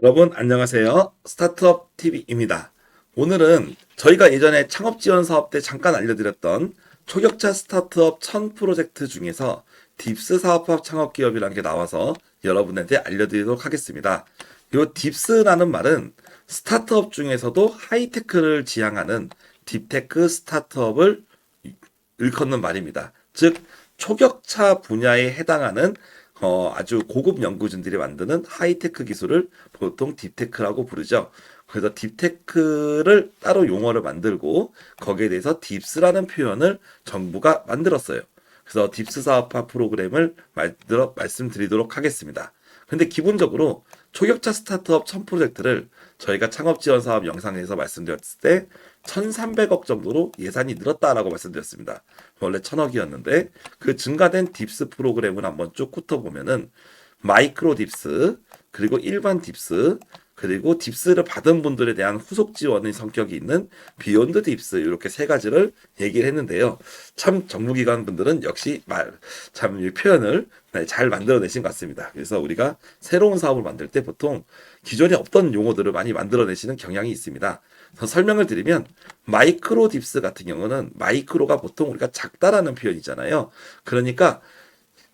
여러분 안녕하세요. 스타트업 TV입니다. 오늘은 저희가 예전에 창업 지원 사업 때 잠깐 알려드렸던 초격차 스타트업 1000 프로젝트 중에서 딥스 사업화 창업 기업이라는 게 나와서 여러분한테 알려드리도록 하겠습니다. 이 딥스라는 말은 스타트업 중에서도 하이테크를 지향하는 딥테크 스타트업을 일컫는 말입니다. 즉 초격차 분야에 해당하는 아주 고급 연구진들이 만드는 하이테크 기술을 보통 딥테크라고 부르죠. 그래서 딥테크를 따로 용어를 만들고 거기에 대해서 딥스라는 표현을 정부가 만들었어요. 그래서 딥스 사업화 프로그램을 말씀드리도록 하겠습니다. 근데 기본적으로 초격차 스타트업 1000 프로젝트를 저희가 창업 지원 사업 영상에서 말씀드렸을 때 1,300억 정도로 예산이 늘었다라고 말씀드렸습니다. 원래 1,000억이었는데 그 증가된 딥스 프로그램을 한번 쭉 훑어보면은 마이크로 딥스, 그리고 일반 딥스, 그리고 딥스를 받은 분들에 대한 후속 지원의 성격이 있는 비욘드 딥스, 이렇게 세 가지를 얘기를 했는데요. 참 정부기관 분들은 역시 참 이 표현을 잘 만들어내신 것 같습니다. 그래서 우리가 새로운 사업을 만들 때 보통 기존에 없던 용어들을 많이 만들어내시는 경향이 있습니다. 설명을 드리면 마이크로 딥스 같은 경우는 마이크로가 보통 우리가 작다라는 표현이잖아요. 그러니까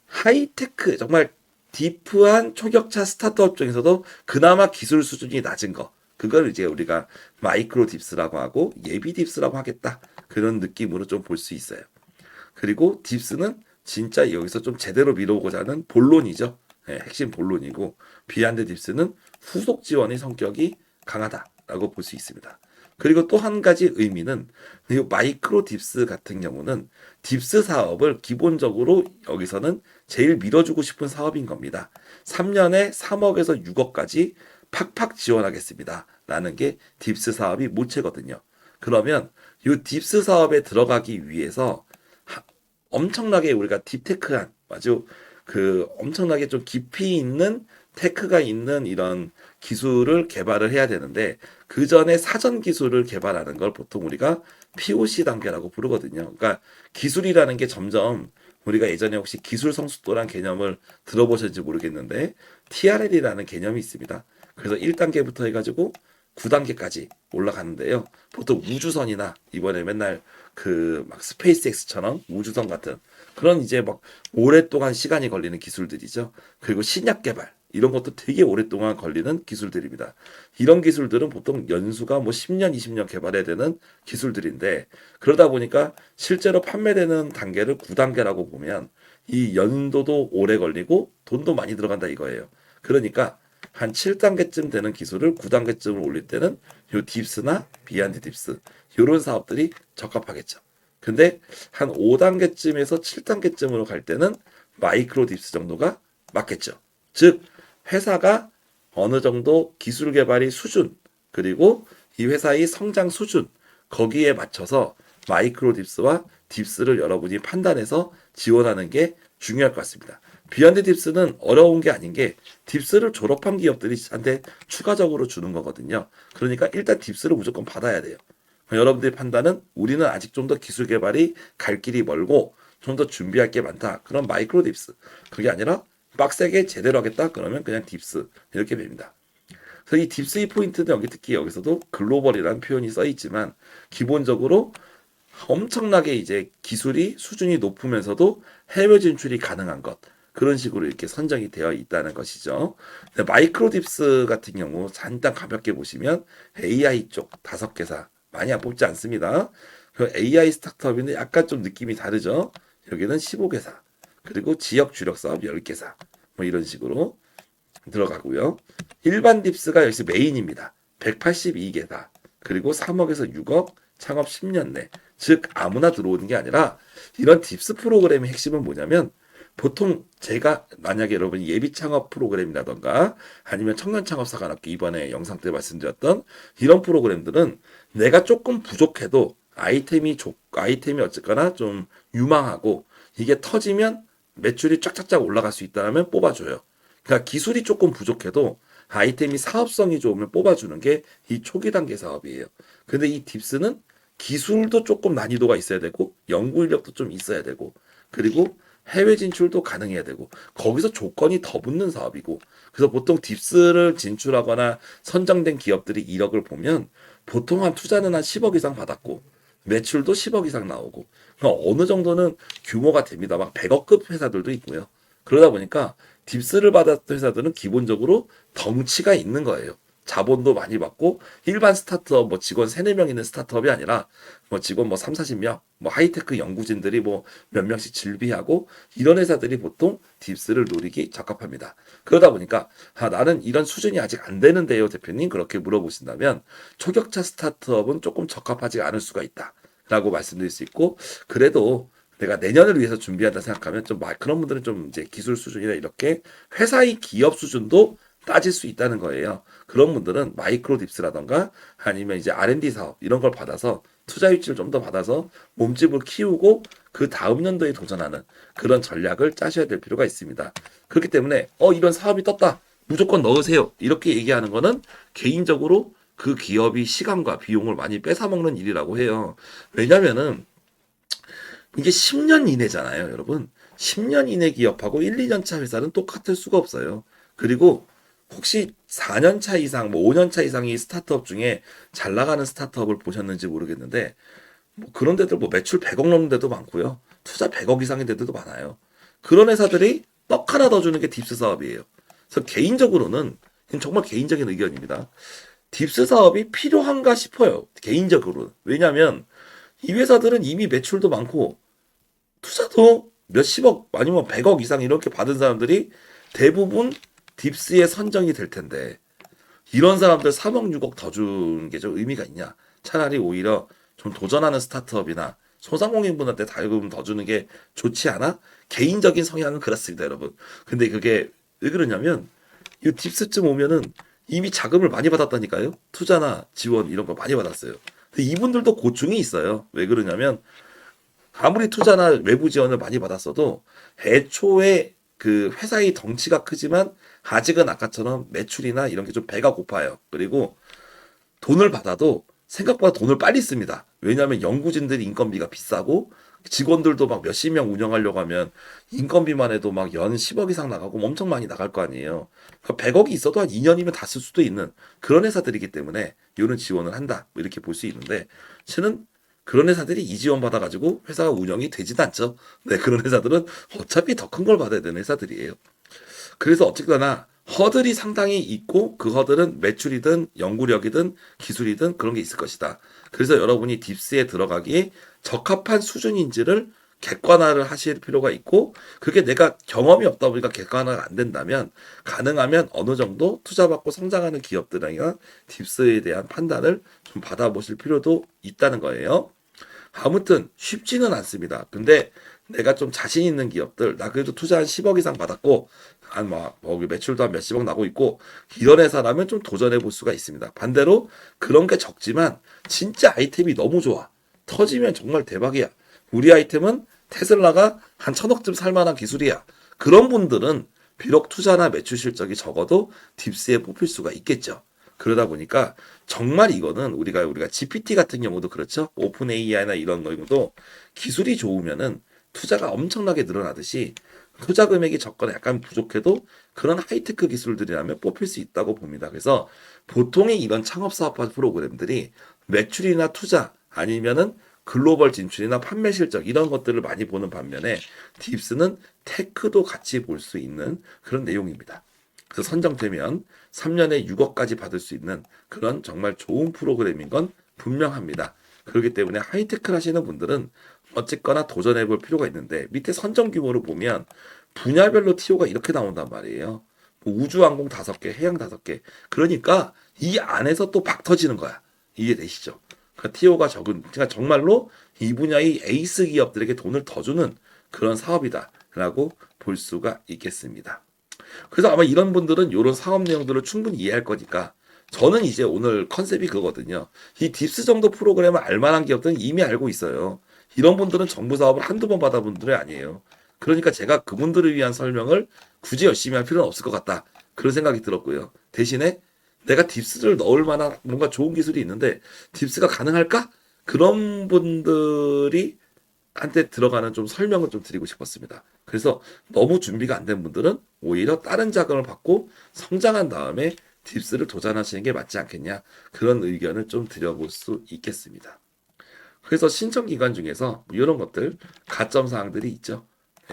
하이테크 정말 딥한 초격차 스타트업 중에서도 그나마 기술 수준이 낮은 거, 그걸 이제 우리가 마이크로 딥스라고 하고 예비 딥스라고 하겠다, 그런 느낌으로 좀 볼 수 있어요. 그리고 딥스는 진짜 여기서 좀 제대로 밀어오고자 하는 본론이죠. 네, 핵심 본론이고, 비하인드 딥스는 후속 지원의 성격이 강하다라고 볼 수 있습니다. 그리고 또 한 가지 의미는 이 마이크로 딥스 같은 경우는 딥스 사업을 기본적으로 여기서는 제일 밀어주고 싶은 사업인 겁니다. 3년에 3억에서 6억까지 팍팍 지원하겠습니다. 라는 게 딥스 사업이 모체거든요. 그러면 이 딥스 사업에 들어가기 위해서 엄청나게 우리가 딥테크한, 아주 그 엄청나게 좀 깊이 있는 테크가 있는 이런 기술을 개발을 해야 되는데, 그 전에 사전 기술을 개발하는 걸 보통 우리가 POC 단계라고 부르거든요. 그러니까 기술이라는 게 점점, 우리가 예전에 혹시 기술 성숙도란 개념을 들어보셨는지 모르겠는데 TRL이라는 개념이 있습니다. 그래서 1단계부터 해가지고 9단계까지 올라가는데요. 보통 우주선이나 이번에 맨날 그 막 스페이스X처럼 우주선 같은 그런 이제 막 오랫동안 시간이 걸리는 기술들이죠. 그리고 신약 개발 이런 것도 되게 오랫동안 걸리는 기술들입니다. 이런 기술들은 보통 연수가 뭐 10년, 20년 개발해야 되는 기술들인데, 그러다 보니까 실제로 판매되는 단계를 9단계라고 보면 이 연도도 오래 걸리고 돈도 많이 들어간다 이거예요. 그러니까 한 7단계쯤 되는 기술을 9단계쯤을 올릴 때는 요 딥스나 비하인드 딥스 이런 사업들이 적합하겠죠. 근데 한 5단계쯤에서 7단계쯤으로 갈 때는 마이크로 딥스 정도가 맞겠죠. 즉 회사가 어느 정도 기술 개발이 수준, 그리고 이 회사의 성장 수준, 거기에 맞춰서 마이크로 딥스와 딥스를 여러분이 판단해서 지원하는 게 중요할 것 같습니다. 비욘드 딥스는 어려운 게 아닌 게 딥스를 졸업한 기업들이 한테 추가적으로 주는 거거든요. 그러니까 일단 딥스를 무조건 받아야 돼요. 여러분들의 판단은 우리는 아직 좀 더 기술 개발이 갈 길이 멀고 좀 더 준비할 게 많다. 그럼 마이크로 딥스. 그게 아니라 빡세게 제대로 하겠다. 그러면 그냥 딥스. 이렇게 됩니다. 그래서 이 딥스의 포인트는 여기 특히 여기서도 글로벌이라는 표현이 써 있지만 기본적으로 엄청나게 이제 기술이 수준이 높으면서도 해외 진출이 가능한 것. 그런 식으로 이렇게 선정이 되어 있다는 것이죠. 마이크로 딥스 같은 경우 잠깐 가볍게 보시면 AI 쪽 5개사 많이 안 뽑지 않습니다. 그 AI 스타트업인데 약간 좀 느낌이 다르죠. 여기는 15개사. 그리고 지역 주력 사업 10개사. 뭐 이런 식으로 들어가고요. 일반 딥스가 여기서 메인입니다. 182개사. 그리고 3억에서 6억, 창업 10년 내. 즉 아무나 들어오는 게 아니라 이런 딥스 프로그램의 핵심은 뭐냐면, 보통 제가 만약에 여러분이 예비 창업 프로그램이라던가 아니면 청년 창업 사관학교 이번에 영상 때 말씀드렸던 이런 프로그램들은 내가 조금 부족해도 아이템이 어쨌거나 좀 유망하고 이게 터지면 매출이 쫙쫙쫙 올라갈 수 있다면 뽑아줘요. 그러니까 기술이 조금 부족해도 아이템이 사업성이 좋으면 뽑아주는 게 이 초기 단계 사업이에요. 근데 이 딥스는 기술도 조금 난이도가 있어야 되고 연구 인력도 좀 있어야 되고, 그리고 해외 진출도 가능해야 되고 거기서 조건이 더 붙는 사업이고 그래서 보통 딥스를 진출하거나 선정된 기업들이 이력을 보면 보통 한 투자는 한 10억 이상 받았고 매출도 10억 이상 나오고 그러니까 어느 정도는 규모가 됩니다. 막 100억급 회사들도 있고요. 그러다 보니까 딥스를 받았던 회사들은 기본적으로 덩치가 있는 거예요. 자본도 많이 받고 일반 스타트업 뭐 직원 3, 4명 있는 스타트업이 아니라 뭐 직원 뭐 3, 40명 뭐 하이테크 연구진들이 뭐 몇 명씩 즐비하고 이런 회사들이 보통 딥스를 노리기 적합합니다. 그러다 보니까 나는 이런 수준이 아직 안 되는데요, 대표님 그렇게 물어보신다면 초격차 스타트업은 조금 적합하지 않을 수가 있다라고 말씀드릴 수 있고 그래도 내가 내년을 위해서 준비한다 생각하면 좀 그런 분들은 좀 이제 기술 수준이나 이렇게 회사의 기업 수준도 따질 수 있다는 거예요. 그런 분들은 마이크로 딥스라던가 아니면 이제 R&D 사업 이런 걸 받아서 투자 유치를 좀 더 받아서 몸집을 키우고 그 다음 연도에 도전하는 그런 전략을 짜셔야 될 필요가 있습니다. 그렇기 때문에 이런 사업이 떴다. 무조건 넣으세요. 이렇게 얘기하는 거는 개인적으로 그 기업이 시간과 비용을 많이 뺏어먹는 일이라고 해요. 왜냐면은 이게 10년 이내잖아요, 여러분. 10년 이내 기업하고 1, 2년 차 회사는 똑같을 수가 없어요. 그리고 혹시 4년 차 이상, 뭐 5년 차 이상이 스타트업 중에 잘 나가는 스타트업을 보셨는지 모르겠는데, 뭐 그런 데들 뭐 매출 100억 넘는 데도 많고요. 투자 100억 이상인 데도 많아요. 그런 회사들이 떡 하나 더 주는 게 딥스 사업이에요. 그래서 개인적으로는, 정말 개인적인 의견입니다. 딥스 사업이 필요한가 싶어요. 개인적으로는. 왜냐하면 이 회사들은 이미 매출도 많고 투자도 몇십억 아니면 100억 이상 이렇게 받은 사람들이 대부분 딥스에 선정이 될 텐데 이런 사람들 3억 6억 더 주는 게 좀 의미가 있냐? 차라리 오히려 좀 도전하는 스타트업이나 소상공인분한테 달금 더 주는 게 좋지 않아? 개인적인 성향은 그렇습니다, 여러분. 근데 그게 왜 그러냐면 이 딥스쯤 오면은 이미 자금을 많이 받았다니까요. 투자나 지원 이런 거 많이 받았어요. 근데 이분들도 고충이 있어요. 왜 그러냐면 아무리 투자나 외부 지원을 많이 받았어도 애초에 그 회사의 덩치가 크지만 아직은 아까처럼 매출이나 이런 게 좀 배가 고파요. 그리고 돈을 받아도 생각보다 돈을 빨리 씁니다. 왜냐하면 연구진들이 인건비가 비싸고 직원들도 막 몇십 명 운영하려고 하면 인건비만 해도 막 연 10억 이상 나가고 엄청 많이 나갈 거 아니에요. 그러니까 100억이 있어도 한 2년이면 다 쓸 수도 있는 그런 회사들이기 때문에 이런 지원을 한다. 뭐 이렇게 볼 수 있는데 저는 그런 회사들이 이 지원 받아가지고 회사가 운영이 되지도 않죠. 네, 그런 회사들은 어차피 더 큰 걸 받아야 되는 회사들이에요. 그래서 어쨌거나 허들이 상당히 있고 그 허들은 매출이든 연구력이든 기술이든 그런 게 있을 것이다. 그래서 여러분이 딥스에 들어가기에 적합한 수준인지를 객관화를 하실 필요가 있고 그게 내가 경험이 없다 보니까 객관화가 안 된다면 가능하면 어느 정도 투자받고 성장하는 기업들이나 딥스에 대한 판단을 좀 받아보실 필요도 있다는 거예요. 아무튼 쉽지는 않습니다. 근데 내가 좀 자신 있는 기업들, 나 그래도 투자 한 10억 이상 받았고, 뭐 매출도 한 몇십억 나고 있고, 이런 회사라면 좀 도전해 볼 수가 있습니다. 반대로 그런 게 적지만, 진짜 아이템이 너무 좋아. 터지면 정말 대박이야. 우리 아이템은 테슬라가 한 1,000억쯤 살 만한 기술이야. 그런 분들은 비록 투자나 매출 실적이 적어도 딥스에 뽑힐 수가 있겠죠. 그러다 보니까 정말 이거는 우리가 GPT 같은 경우도 그렇죠. 오픈 AI나 이런 경우도 기술이 좋으면은 투자가 엄청나게 늘어나듯이 투자 금액이 적거나 약간 부족해도 그런 하이테크 기술들이라면 뽑힐 수 있다고 봅니다. 그래서 보통의 이런 창업 사업화 프로그램들이 매출이나 투자 아니면은 글로벌 진출이나 판매 실적 이런 것들을 많이 보는 반면에 딥스는 테크도 같이 볼 수 있는 그런 내용입니다. 그래서 선정되면 3년에 6억까지 받을 수 있는 그런 정말 좋은 프로그램인 건 분명합니다. 그렇기 때문에 하이테크를 하시는 분들은 어쨌거나 도전해 볼 필요가 있는데 밑에 선정 규모를 보면 분야별로 TO가 이렇게 나온단 말이에요. 뭐 우주항공 5개, 해양 5개. 그러니까 이 안에서 또 박 터지는 거야. 이해되시죠? 그러니까 TO가 적은, 그러니까 정말로 이 분야의 에이스 기업들에게 돈을 더 주는 그런 사업이다라고 볼 수가 있겠습니다. 그래서 아마 이런 분들은 이런 사업 내용들을 충분히 이해할 거니까 저는 이제 오늘 컨셉이 그거거든요. 이 딥스 정도 프로그램을 알만한 기업들은 이미 알고 있어요. 이런 분들은 정부 사업을 한두 번 받아본 분들이 아니에요. 그러니까 제가 그분들을 위한 설명을 굳이 열심히 할 필요는 없을 것 같다. 그런 생각이 들었고요. 대신에 내가 딥스를 넣을 만한 뭔가 좋은 기술이 있는데 딥스가 가능할까? 그런 분들이 한테 들어가는 좀 설명을 좀 드리고 싶었습니다. 그래서 너무 준비가 안 된 분들은 오히려 다른 자금을 받고 성장한 다음에 딥스를 도전하시는 게 맞지 않겠냐, 그런 의견을 좀 드려볼 수 있겠습니다. 그래서 신청 기간 중에서 뭐 이런 것들 가점 사항들이 있죠.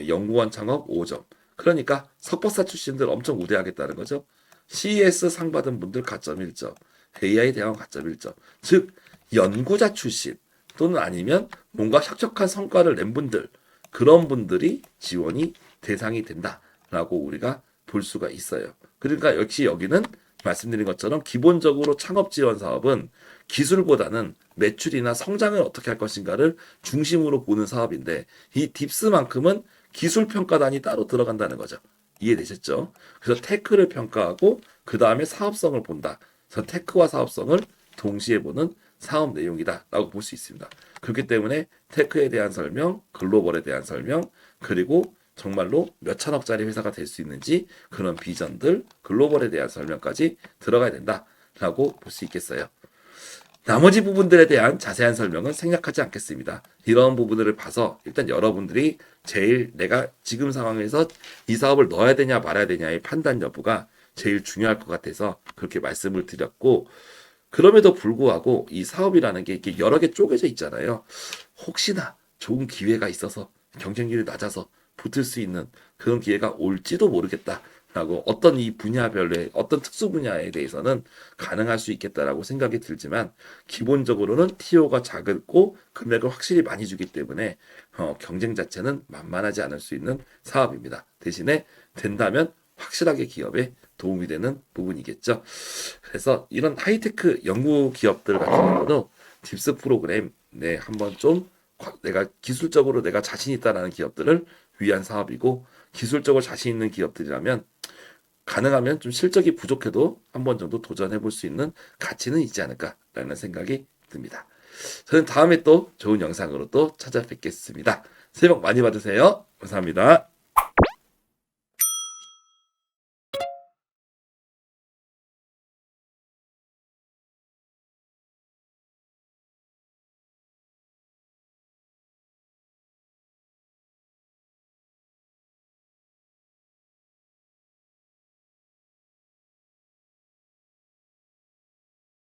연구원 창업 5점. 그러니까 석박사 출신들 엄청 우대하겠다는 거죠. CES 상 받은 분들 가점 1점, AI 대왕 가점 1점. 즉 연구자 출신 또는 아니면 뭔가 혁혁한 성과를 낸 분들, 그런 분들이 지원이 대상이 된다라고 우리가 볼 수가 있어요. 그러니까 역시 여기는 말씀드린 것처럼 기본적으로 창업 지원 사업은 기술보다는 매출이나 성장을 어떻게 할 것인가를 중심으로 보는 사업인데, 이 딥스만큼은 기술 평가단이 따로 들어간다는 거죠. 이해되셨죠? 그래서 테크를 평가하고 그 다음에 사업성을 본다. 그래서 테크와 사업성을 동시에 보는 사업 내용이다라고 볼 수 있습니다. 그렇기 때문에 테크에 대한 설명, 글로벌에 대한 설명, 그리고 정말로 몇 천억짜리 회사가 될 수 있는지 그런 비전들, 글로벌에 대한 설명까지 들어가야 된다라고 볼 수 있겠어요. 나머지 부분들에 대한 자세한 설명은 생략하지 않겠습니다. 이런 부분들을 봐서 일단 여러분들이 제일 내가 지금 상황에서 이 사업을 넣어야 되냐 말아야 되냐의 판단 여부가 제일 중요할 것 같아서 그렇게 말씀을 드렸고, 그럼에도 불구하고 이 사업이라는 게 이렇게 여러 개 쪼개져 있잖아요. 혹시나 좋은 기회가 있어서 경쟁률이 낮아서 붙을 수 있는 그런 기회가 올지도 모르겠다라고, 어떤 이 분야별의 어떤 특수 분야에 대해서는 가능할 수 있겠다라고 생각이 들지만, 기본적으로는 TO가 작고 금액을 확실히 많이 주기 때문에 경쟁 자체는 만만하지 않을 수 있는 사업입니다. 대신에 된다면 확실하게 기업에 도움이 되는 부분이겠죠. 그래서 이런 하이테크 연구 기업들 같은 경우도 딥스 프로그램 한번 좀 내가 기술적으로 내가 자신 있다라는 기업들을 위한 사업이고, 기술적으로 자신 있는 기업들이라면 가능하면 좀 실적이 부족해도 한 번 정도 도전해 볼 수 있는 가치는 있지 않을까라는 생각이 듭니다. 저는 다음에 또 좋은 영상으로 또 찾아뵙겠습니다. 새해 복 많이 받으세요. 감사합니다.